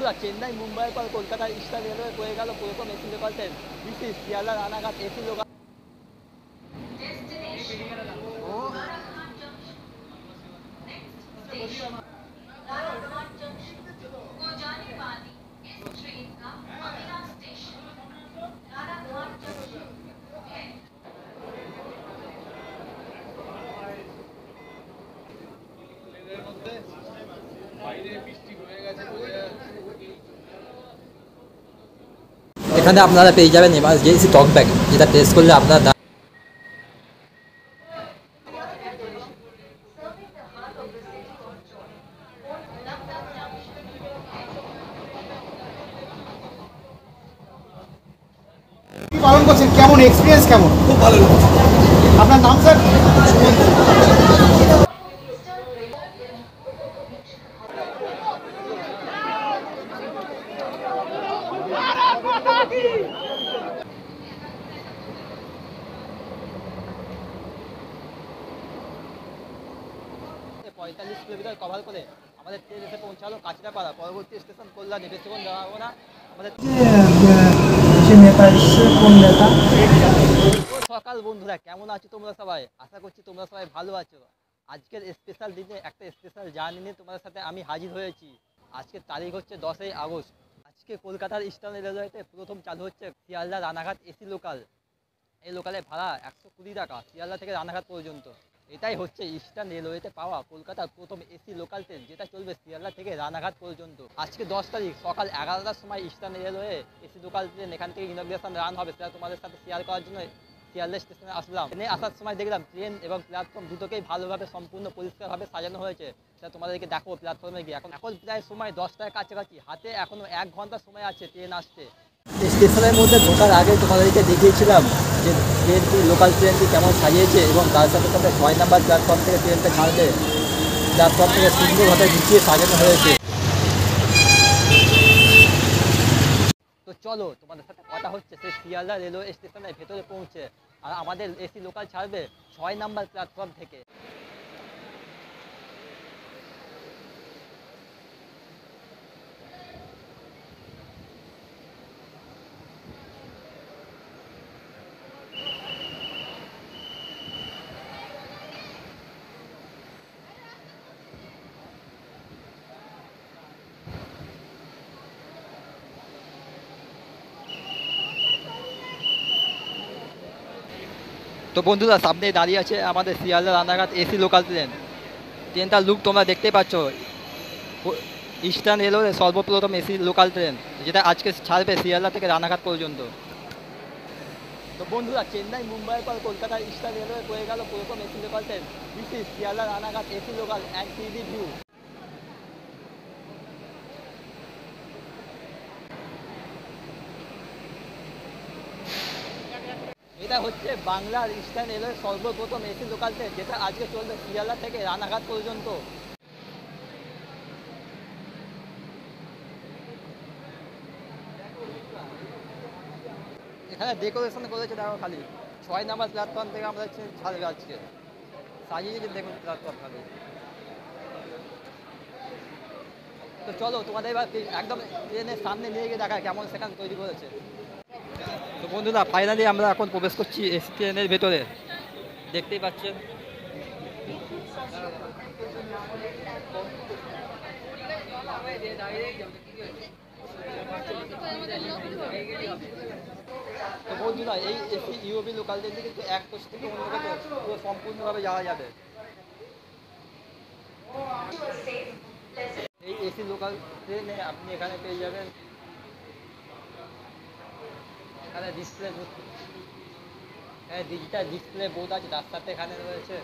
বন্ধুরা, চেন্নাই মুম্বাইয়ের পর কলকাতার ইস্টার্ন রেলওয়ে হয়ে গেল প্রথম AC local train. This Sealdah Ranaghat AC local. এখানে আপনারা পেয়ে যাবেন এমার্জেন্সি টক ব্যাগ, যেটা টেস্ট করলে আপনার পালন করছেন, কেমন এক্সপিরিয়েন্স, কেমন? খুব ভালো লাগছে। আপনার নাম স্যার? পঁয়তাল্লিশ কিলোমিটার কভার করে আমাদের ট্রেন এসে পৌঁছালো কাঁচরাপাড়া। পরবর্তী স্টেশন কল্যাণী। বেশিক্ষণ যাবো না আমাদের। সকাল বন্ধুরা, কেমন আছো তোমরা সবাই? আশা করছি তোমরা সবাই ভালো আছো। আজকের স্পেশাল দিনে একটা স্পেশাল জার্নি নিয়ে তোমাদের সাথে আমি হাজির হয়েছি। আজকের তারিখ হচ্ছে 10ই আগস্ট। আজকে কলকাতার ইস্টার্ন রেলওয়েতে প্রথম চালু হচ্ছে শিয়ালদা রানাঘাট এসি লোকাল। এই লোকালে ভাড়া 120 টাকা, শিয়ালদা থেকে রানাঘাট পর্যন্ত। এটাই হচ্ছে ইস্টার্ন রেলওয়েতে পাওয়া কলকাতার প্রথম এসি লোকাল ট্রেন, যেটা চলবে শিয়ালদা থেকে রানাঘাট পর্যন্ত। আজকে 10 তারিখ সকাল 11টার সময় eastern railway AC local train এখান থেকে ইনগ্রেশন রান হবে। সেটা তোমাদের সাথে শেয়ার করার জন্য শিয়ালদা স্টেশনে আসলাম। ট্রেনে আসার সময় দেখলাম ট্রেন এবং প্ল্যাটফর্ম দুটোকেই ভালোভাবে সম্পূর্ণ পরিষ্কারভাবে সাজানো হয়েছে। সেটা তোমাদেরকে দেখো প্ল্যাটফর্মে গিয়ে। এখন প্রায় সময় 10টার কাছাকাছি, হাতে এখনও 1 ঘন্টা সময় আছে ট্রেন আসতে। স্টেশনের মধ্যে ঢোকার আগে তোমাদেরকে দেখিয়েছিলাম যে ট্রেনটি, লোকাল ট্রেনটি কেমন সাজিয়েছে, এবং তার সাথে সাথে 6 নম্বর প্ল্যাটফর্ম থেকে ট্রেনটা ছাড়বে। প্ল্যাটফর্ম থেকে সুন্দরভাবে গুছিয়ে সাজানো হয়েছে। তো চলো, তোমাদের সাথে কথা হচ্ছে সেই শিয়ালদা রেলওয়ে স্টেশনের ভেতরে পৌঁছে। আর আমাদের এসি লোকাল ছাড়বে 6 নম্বর প্ল্যাটফর্ম থেকে। তো বন্ধুরা, সামনে দাঁড়িয়ে আছে আমাদের Sealdah Ranaghat AC local train. ট্রেনটার লুক তোমরা দেখতেই পাচ্ছ। ইস্টার্ন রেলওয়ে সর্বপ্রথম এসি লোকাল ট্রেন, যেটা আজকে ছাড়বে শিয়ালদা থেকে রানাঘাট পর্যন্ত। তো বন্ধুরা, চেন্নাই মুম্বাইয়ের পর কলকাতার ইস্টার্ন রেলওয়ে হয়ে গেল প্রথম AC local train. This is Sealdah Ranaghat AC local and 3D view. এটা হচ্ছে বাংলার ইস্টার্ন রেলওয়ের সর্বপ্রথম এসি লোকাল ট্রেন, যেটা আজকে চলবে শিয়ালদা থেকে রানাঘাট পর্যন্ত। এখানে ডেকোরেশন করেছে দেখো খালি। 6 নম্বর প্ল্যাটফর্ম থেকে আমরা ছাড়বে আজকে। সাজিয়েছে দেখুন প্ল্যাটফর্ম খালি। তো চলো তোমাদের এবার একদম ট্রেনের সামনে নিয়ে গিয়ে দেখা কেমন সেখানে তৈরি করেছে। তো বন্ধুরা, ফাইনালি আমরা এখন প্রবেশ করছি এসি ট্রেনের ভেতরে। দেখতেই পাচ্ছেন। তো বন্ধুরা, এই এসি ইউবি লোকাল ট্রেন কিন্তু এক কোচ থেকে অন্য কোচে পুরো সম্পূর্ণভাবে যাওয়া যাবে। এই এসি লোকাল ট্রেনে আপনি এখানে পেয়ে যাবেন এখানে ডিসপ্লে, ডিজিটাল ডিসপ্লে বোর্ড আছে, তার সাথে এখানে রয়েছে।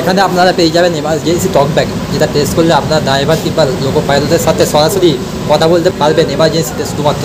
এখানে আপনারা পেয়ে যাবেন এমার্জেন্সি টক ব্যাগ, যেটা টেস্ট করলে আপনার ড্রাইভার কিংবা লোকো পাইলটের সাথে সরাসরি কথা বলতে পারবেন এমার্জেন্সিতে শুধুমাত্র।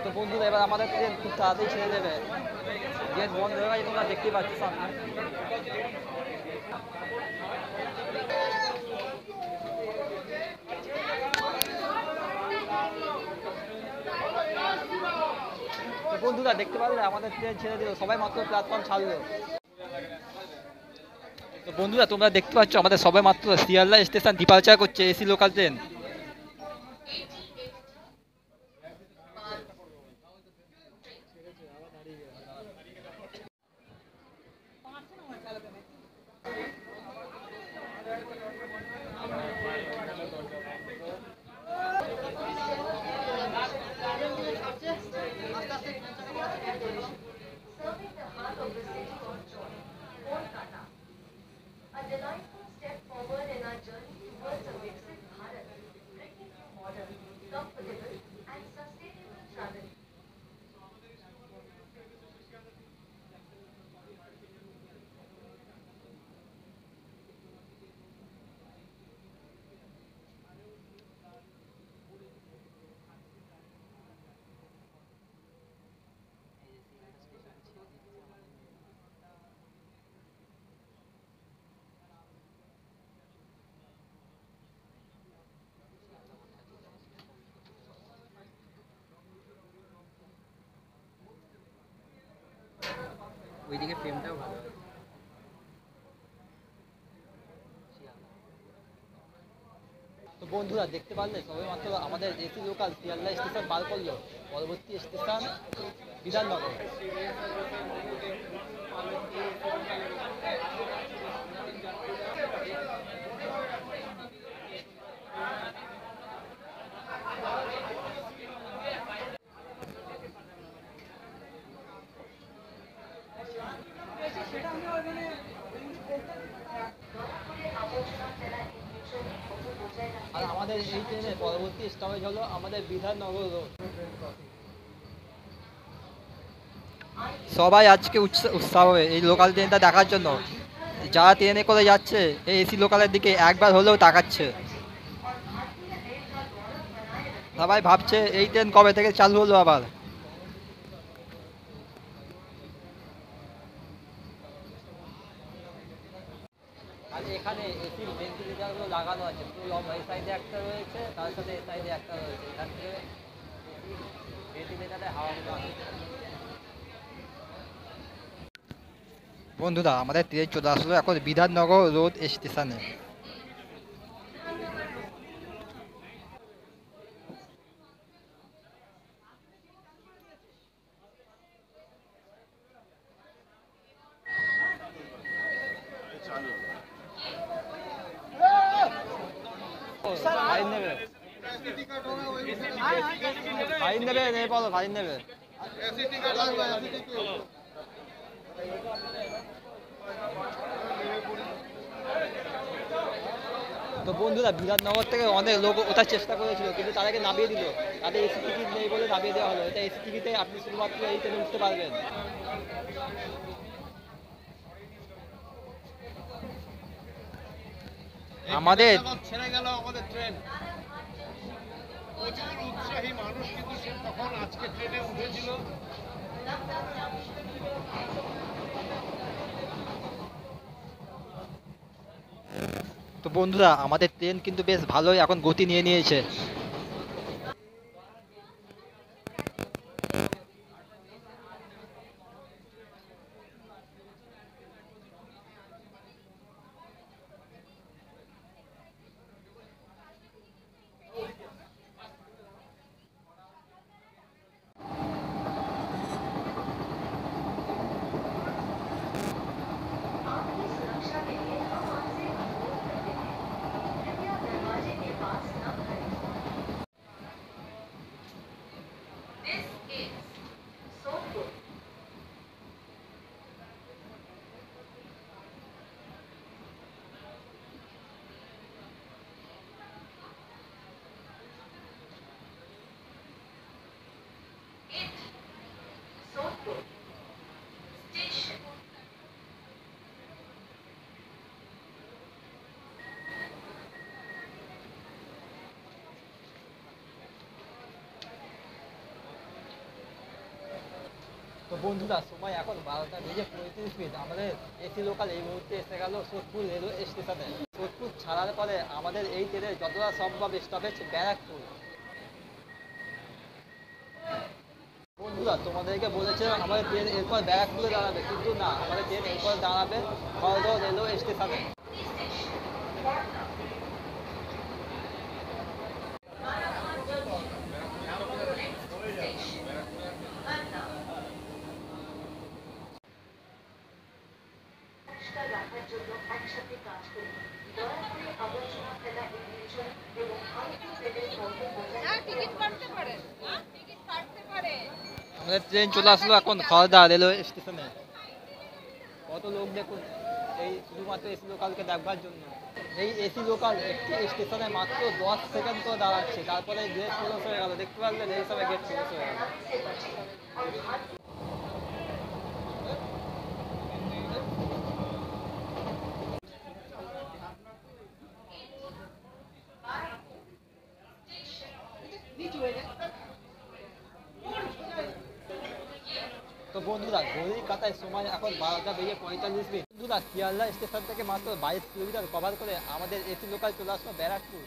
তো বন্ধুরা এবার আমাদের ট্রেন খুব তাড়াতাড়ি ছেড়ে দেবে, গেট বন্ধ হয়ে গেছে, তোমরা দেখতেই পাচ্ছ সামনে। তো বন্ধুরা দেখতে পারলে আমাদের ট্রেন ছেড়ে দিল, সবাই মাত্র প্ল্যাটফর্ম ছাড়লো। তো বন্ধুরা তোমরা দেখতে পাচ্ছ আমাদের সবাই মাত্র শিয়ালদা স্টেশন ডিপার্চার করছে AC local train. Serving the heart of the city of joy, Kolkata. A delightful step forward in our journey towards a Viksit Bharat, bringing you modern, comfortable and sustainable travel. ওইদিকে ফ্রেমটাও ভালো। তো বন্ধুরা দেখতে পারলে সবাই মাত্র আমাদের এসি লোকাল শিয়ালদা স্টেশন পার করলো, পরবর্তী স্টেশন বিধাননগর। আর আমাদের এই ট্রেনের পরবর্তী স্টপেজ হলো আমাদের বিধাননগর রোড। সবাই আজকে উৎসাহ এই লোকাল ট্রেনটা দেখার জন্য, যারা ট্রেনে করে যাচ্ছে এই এসি লোকালের দিকে একবার হলেও তাকাচ্ছে। সবাই ভাবছে এই ট্রেন কবে থেকে চালু হলো আবার। আর এখানে এসির ভেন্টিলেটারগুলো লাগানো আছে, এই সাইডে একটা রয়েছে, তার সাথে এই সাইডে একটা রয়েছে, এখান থেকে ভেন্টিলেটারে হাওয়াগুলো আসছে। বন্ধুরা আমাদের ট্রেন চলে আসলো এখন বিধাননগর রোড স্টেশনে। ফাইন নেবে, ফাইন নেবে, নেই বলো ফাইন নেবে। তো বন্ধুরা বিরাটনগর থেকে অনেক লোক ওঠার চেষ্টা করেছিল, কিন্তু তাদেরকে নামিয়ে দিল, তাদের এসি টিকিট নেই বলে নামিয়ে দেওয়া হলো। এটা এসি টিকিটে আপনি শুধুমাত্র এই ট্রেনে উঠতে পারবেন। আমাদের ছেড়ে গেল আমাদের ট্রেন, প্রচুর উৎসাহী মানুষ কিন্তু সে তখন আজকে ট্রেনে উঠেছিল। তো বন্ধুরা আমাদের ট্রেন কিন্তু বেশ ভালোই এখন গতি নিয়ে নিয়েছে। आपकी सुरक्षा के लिए हम आपसे अनुरोध करते हैं, कृपया दरवाजे के पास न खड़े हों। তো বন্ধুরা সময় এখন 12:35 আমাদের এসি লোকাল এই মুহূর্তে এসে গেল সোদপুর রেলওয়ে স্টেশনে। সোদপুর ছাড়ার পরে আমাদের এই ট্রেনের যতটা সম্ভব স্টপেজ ব্যারাকপুর। বন্ধুরা তোমাদেরকে বলেছিলাম আমাদের ট্রেন এরপর ব্যারাকপুরে দাঁড়াবে, কিন্তু না, আমাদের ট্রেন এরপর দাঁড়াবে খড়দহ রেলওয়ে স্টেশনে। পরিষ্কার রাখার জন্য একসাথে কাজ করি। দয়া করে আবর্জনা ফেলা এড়িয়ে চলুন এবং আরেকটু ট্রেনের মধ্যে আমাদের ট্রেন চলে আসলো এখন খড়দহ রেলওয়ে স্টেশনে। কত লোক দেখুন এই শুধুমাত্র এসি লোকালকে দেখবার জন্য। এই এসি লোকাল একটি স্টেশনে মাত্র 10 সেকেন্ড করে দাঁড়াচ্ছে, তারপরে গেট ক্লোজ হয়ে গেল। দেখতে পারলেন এই সময় গেট ক্লোজ হয়ে গেল। তো বন্ধুরা ঘড়ির কাঁটায় সময় এখন 12:45। বন্ধুরা শিয়ালদা স্টেশন থেকে মাত্র 22 কিলোমিটার কভার করে আমাদের এসি লোকাল চলে আসলো ব্যারাকপুর।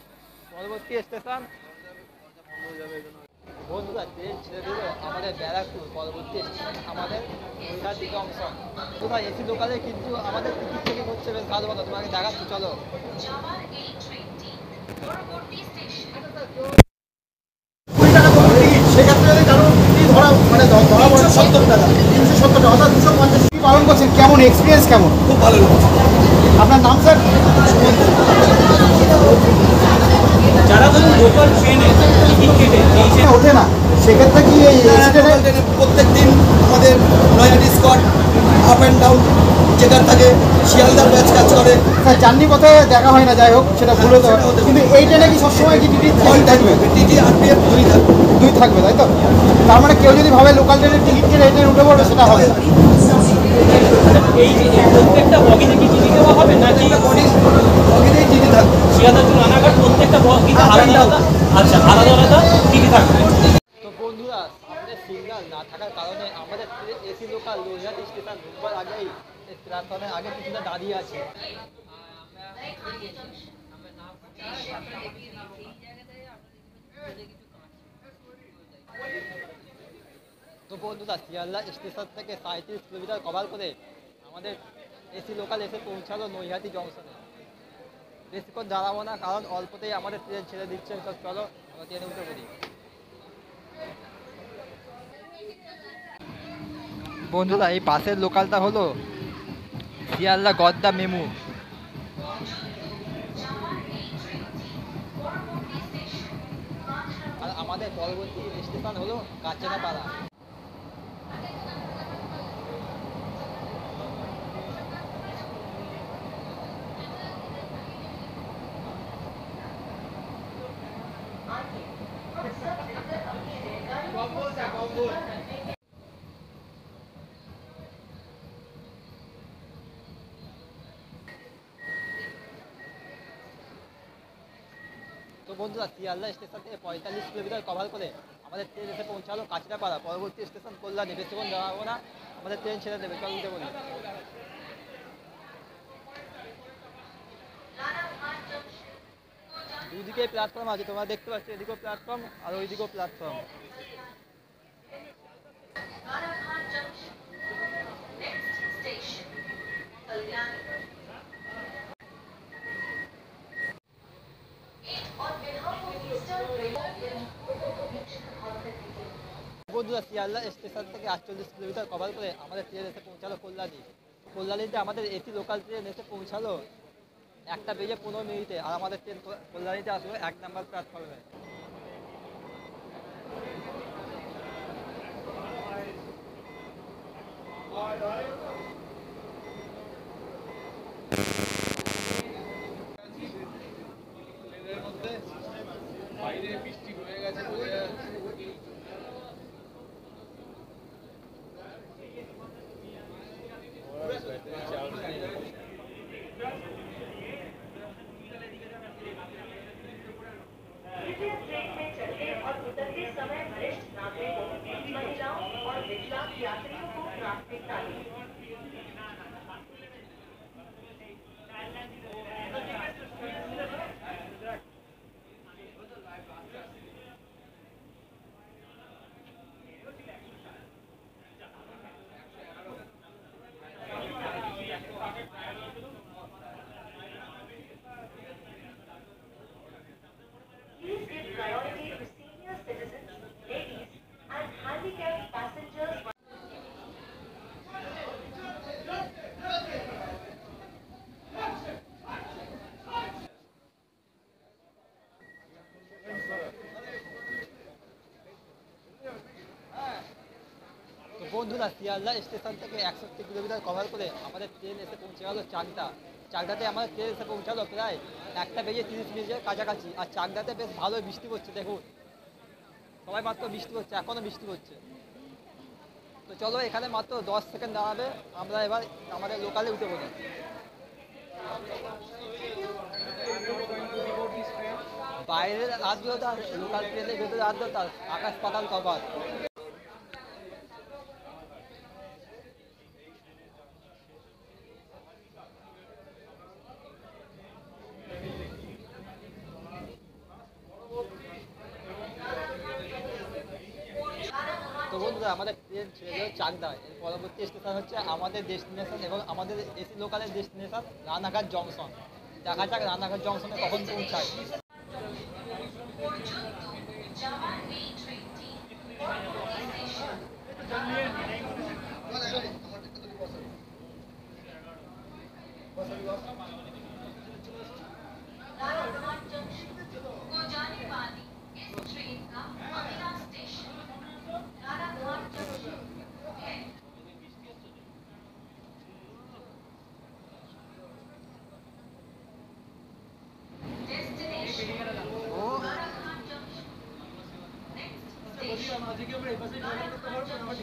পরবর্তী স্টেশন বন্ধুরা ট্রেন ছেড়ে দিল আমাদের ব্যারাকপুর। পরবর্তী স্টেশন আমাদের নৈহাটি জংশন। বন্ধুরা এসি লোকালে কিন্তু আমাদের টিকিট চেকিং হচ্ছে, বেশ ভালো ভালো, তোমাকে দেখাচ্ছি চলো। যাওয়ার এই ট্রেনটি পরবর্তী স্টেশন সেক্ষেত্রে যদি কারো ধরা মানে ধরা পড়ে 70 টাকা 370 টাকা অর্থাৎ 250 পালন করছেন, কেমন এক্সপিরিয়েন্স কেমন? খুব ভালো লাগছে। আপনার নাম স্যার? যারা লোকাল ট্রেনে টিকিট কেটে এই ওঠে না, সেক্ষেত্রে কি এই ট্রেনে প্রত্যেক দিন আমাদের Naihati Scott up and down যেটার থাকে শিয়ালদার ব্যাচ কাজ করে। জার্নি পথে দেখা হয় না, যাই হোক সেটা ভুল হতে পারে, কিন্তু এই ট্রেনে কি সবসময় কি টিটি থাকবে? টিটি আরপিএফ দুই থাকবে। তাই তো? তার মানে কেউ যদি ভাবে লোকাল ট্রেনের টিকিট কেটে এই ট্রেনে উঠে পড়বে, সেটা হবে না। এই প্রত্যেকটা বগিতে কি টিটি দেওয়া হবে নাকি বগিতেই টিটি থাকবে। শিয়ালদা টু রানাঘাট প্রত্যেকটা বগিতে আলাদা আলাদা? আচ্ছা, আলাদা আলাদা টিটি থাকবে। তো বন্ধুরা সামনে সিগন্যাল না থাকার কারণে আমাদের এসি লোকাল নৈহাটি স্টেশন ঢুকবার আগেই প্ল্যাটফর্মের আগে কিছুটা দাঁড়িয়ে আছে। তো বন্ধুরা শিয়ালদা স্টেশন থেকে 37 কিলোমিটার কভার করে আমাদের এসি লোকাল এসে পৌঁছালো নৈহাটি জংশনে। বেশিক্ষণ দাঁড়াবো না, কারণ অল্পতেই আমাদের ট্রেন ছেড়ে দিচ্ছে। তো চলো আমরা ট্রেনে উঠে পড়ি। বন্ধুরা এই পাশের লোকালটা হলো শিয়ালদা গদ্দা মেমু। আর আমাদের পরবর্তী স্টেশন হলো কাচেরাপাড়া। তো বন্ধুরা শিয়ালদা স্টেশন থেকে 45 কিলোমিটার কভার করে আমাদের ট্রেন এসে পৌঁছালো কাঁচরাপাড়া। পরবর্তী স্টেশন কল্যাণী। বেশিক্ষণ দাঁড়াবো না, আমাদের ট্রেন ছেড়ে দেবে। চল উঠে বলি। দুদিকে প্ল্যাটফর্ম আছে, তোমরা দেখতে পাচ্ছ, এদিকেও প্ল্যাটফর্ম আর ওইদিকেও প্ল্যাটফর্ম। বন্ধুরা শিয়ালদা স্টেশন থেকে 48 কিলোমিটার কভার করে আমাদের ট্রেন এসে পৌঁছালো কল্যাণী। কল্যাণীতে আমাদের এসি লোকাল ট্রেন এসে পৌঁছালো 1:15 আর আমাদের ট্রেন কল্যাণীতে আসলো 1 নম্বর প্ল্যাটফর্মে। বাইরে বৃষ্টি হয়ে গেছে বোঝা যাচ্ছে। ट्रेन में चढ़ते और उतरते समय वरिष्ठ नागरिकों, महिलाओं और विकलांग यात्रियों को प्राथमिकता दें। Please give priority to senior citizens, ladies, and handicapped passengers. তো বন্ধুরা শিয়ালদা স্টেশন থেকে 61 কিলোমিটার কভার করে আমাদের ট্রেন এসে পৌঁছে গেল চাকদাতে আমাদের ট্রেন এসে পৌঁছালো প্রায় 1:30 কাছাকাছি। আর চাকদাতে বেশ ভালোই বৃষ্টি পড়ছে, দেখুন সবাই মাত্র বৃষ্টি পড়ছে, এখনও বৃষ্টি পড়ছে। তো চলো এখানে মাত্র 10 সেকেন্ড দাঁড়াবে, আমরা এবার আমাদের লোকালে উঠে পড়ি। বাইরের আর্দ্রতা লোকাল ট্রেনের ভেতরে আর্দ্রতা আকাশ পাতাল তফাৎ। তো বন্ধুরা আমাদের ট্রেন ছেড়ে যাবে চাকদা, এর পরবর্তী স্টেশন হচ্ছে আমাদের ডেস্টিনেশন এবং আমাদের এসি লোকালের ডেস্টিনেশন রানাঘাট জংশন। দেখা যাক রানাঘাট জংশনে কখন পৌঁছায়। रानाघाट जंक्शन को जाने वाली इस ट्रेन का अगला स्टेशन रानाघाट जंक्शन है। Destination Ranaghat junction. Next station Ranaghat junction.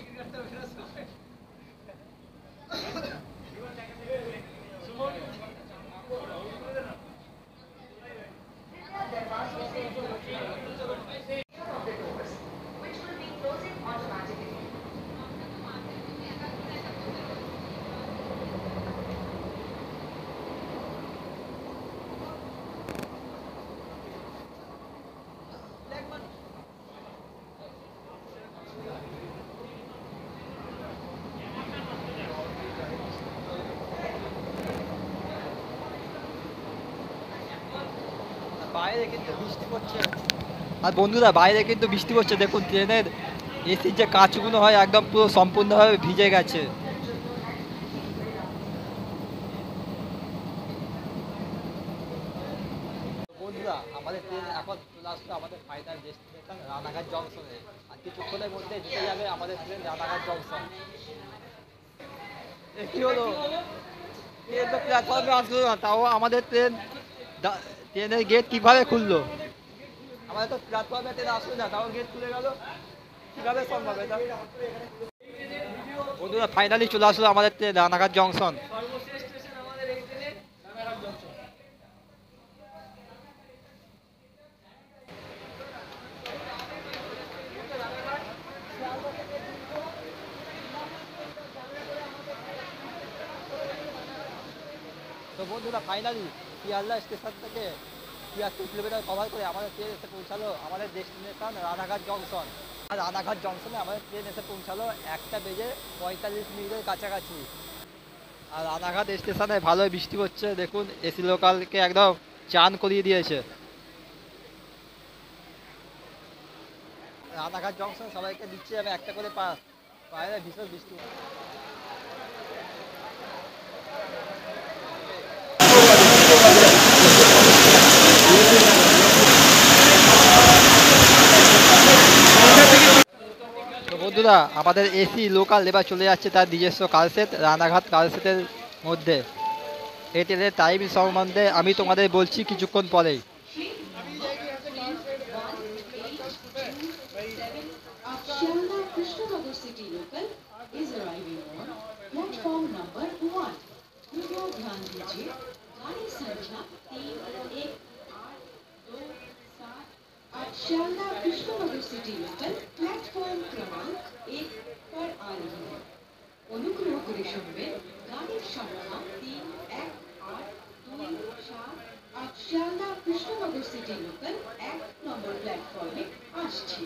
दरवाजों से of the doors, which will be closing automatically. বাইরে কিন্তু বৃষ্টি পড়ছে, আর বন্ধুরা বাইরে কিন্তু বৃষ্টি পড়ছে, দেখুন ট্রেনের এসির যে কাঁচগুলো হয় একদম পুরো সম্পূর্ণভাবে ভিজে গেছে। বন্ধুরা আমাদের ট্রেন এখন চলে আসলো আমাদের ফাইনাল ডেস্টিনেশন রানাঘাট জংশনে। আর কিছুক্ষণের মধ্যে ঢুকে যাবে আমাদের ট্রেন রানাঘাট জংশন। কি হলো, ট্রেন তো প্ল্যাটফর্মে আসলো না, তাও আমাদের ট্রেনের গেট কিভাবে খুললো? আমাদের তো প্ল্যাটফর্মে ট্রেন আসলো না, তাও গেট খুলে গেল, কিভাবে সম্ভব এটা? বন্ধুরা ফাইনালি চলে আসলো আমাদের ট্রেন রানাঘাট জংশন। তো বন্ধুরা ফাইনালি শিয়ালদা স্টেশন থেকে 73 কিলোমিটার কভার করে আমাদের ট্রেন এসে পৌঁছালো আমাদের ডেস্টিনেশন রানাঘাট জংশন। আর রানাঘাট জংশনে আমাদের ট্রেন এসে পৌঁছালো 1:45 কাছাকাছি। আর রানাঘাট স্টেশনে ভালোই বৃষ্টি হচ্ছে, দেখুন এসি লোকালকে একদম চান করিয়ে দিয়েছে। রানাঘাট জংশন সবাইকে দিচ্ছে আমি একটা করে পাস, বাইরে ভীষণ বৃষ্টি হচ্ছে। তো বন্ধুরা আমাদের এসি লোকাল এবার চলে যাচ্ছে তার নিজস্ব কালসেট রানাঘাট কালসেটের মধ্যে। এই ট্রেনের টাইম সম্বন্ধে আমি তোমাদের বলছি কিছুক্ষণ পরেই। Shalna Krishnanagar City Local is arriving on platform number 1. कृपया ध्यान दीजिए गाड़ी संख्या 3182 शालना कृष्णनगर सिटी लोकल प्लेटफॉर्म क्रमांक 1 पर आ रही है। করে শুনবেন গাড়ির সংখ্যা 31827 আজ শিয়ালদা কৃষ্ণনগর সিটি লোকাল 1 নম্বর প্ল্যাটফর্মে আসছে।